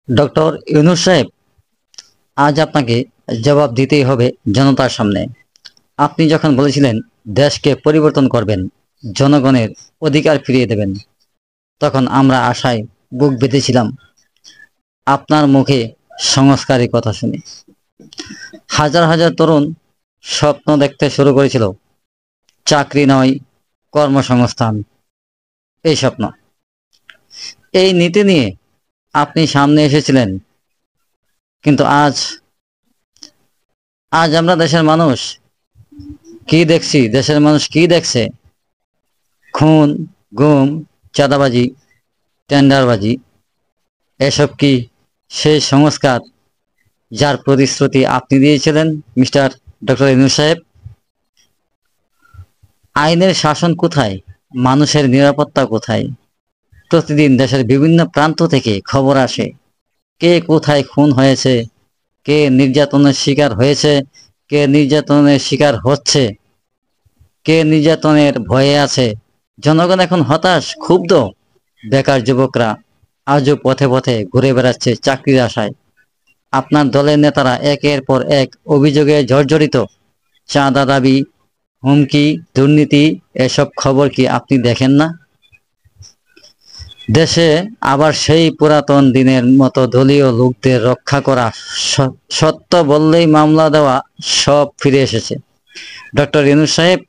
Doctor Yunus সাহেব, আজ আপনাকে জবাব দিতেই হবে জনতার সামনে। আপনি যখন বলেছিলেন দেশকে পরিবর্তন করবেন, জনগণের অধিকার ফিরিয়ে দেবেন, তখন আমরা আশায় বুক বেঁধেছিলাম আপনার মুখে সংস্কারের কথা শুনে। হাজার হাজার তরুণ স্বপ্ন দেখতে শুরু করেছিল, চাকরি নয়, কর্মসংস্থান, এই স্বপ্ন। এই নীতি নিয়ে আপনি সামনে এসেছিলেন, কিন্তু আজ আজ আমরা দেশের মানুষ কি দেখছি, দেশের মানুষ কি দেখছে? খুন, গুম, চাঁদাবাজি, টেন্ডারবাজি, এসব কি সেই সংস্কার যার প্রতিশ্রুতি আপনি দিয়েছিলেন মিস্টার ডক্টর ইউনূস সাহেব? আইনের শাসন কোথায়? মানুষের নিরাপত্তা কোথায়? প্রতিদিন দেশের বিভিন্ন প্রান্ত থেকে খবর আসে, কে কোথায় খুন হয়েছে, কে নির্যাতনের শিকার হয়েছে, কে নির্যাতনের শিকার হচ্ছে, কে নির্যাতনের ভয়ে আছে। জনগণ এখন হতাশ, ক্ষুব্ধ। বেকার যুবকরা আজও পথে পথে ঘুরে বেড়াচ্ছে চাকরির আশায়। আপনার দলের নেতারা একের পর এক অভিযোগে জর্জরিত। চাঁদা দাবি, হুমকি, দুর্নীতি, এসব খবর কি আপনি দেখেন না? দেশে আবার সেই পুরাতন দিনের মতো দলীয় লোকদের রক্ষা করা, সত্য বললেই মামলা দেওয়া, সব ফিরে এসেছে। ডক্টর ইউনূস সাহেব,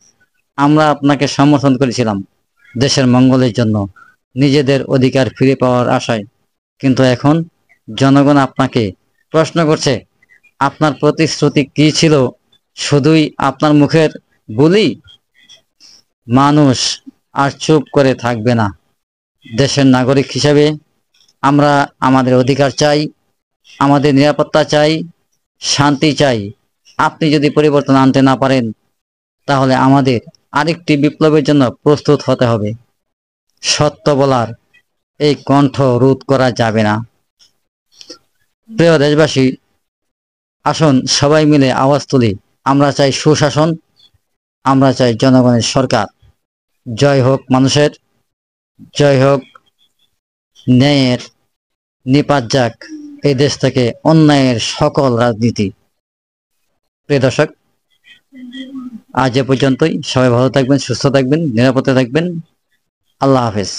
আমরা আপনাকে সমর্থন করেছিলাম দেশের মঙ্গলের জন্য, নিজেদের অধিকার ফিরে পাওয়ার আশায়। কিন্তু এখন জনগণ আপনাকে প্রশ্ন করছে, আপনার প্রতিশ্রুতি কি ছিল? শুধুই আপনার মুখের বুলি? মানুষ আর চুপ করে থাকবে না। দেশের নাগরিক হিসেবে আমরা আমাদের অধিকার চাই, আমাদের নিরাপত্তা চাই, শান্তি চাই। আপনি যদি পরিবর্তন আনতে না পারেন, তাহলে আমাদের আরেকটি বিপ্লবের জন্য প্রস্তুত হতে হবে। সত্য বলার এই কণ্ঠ রোধ করা যাবে না। প্রিয় দেশবাসী, আসুন সবাই মিলে আওয়াজ তুলি। আমরা চাই সুশাসন, আমরা চাই জনগণের সরকার। জয় হোক মানুষের, জয় হোক ন্যায়ের, নিপাত যাক এই দেশ থেকে অন্যায়ের সকল রাজনীতি। প্রিয় দর্শক, আজ এ পর্যন্তই। সবাই ভালো থাকবেন, সুস্থ থাকবেন, নিরাপদে থাকবেন। আল্লাহ হাফেজ।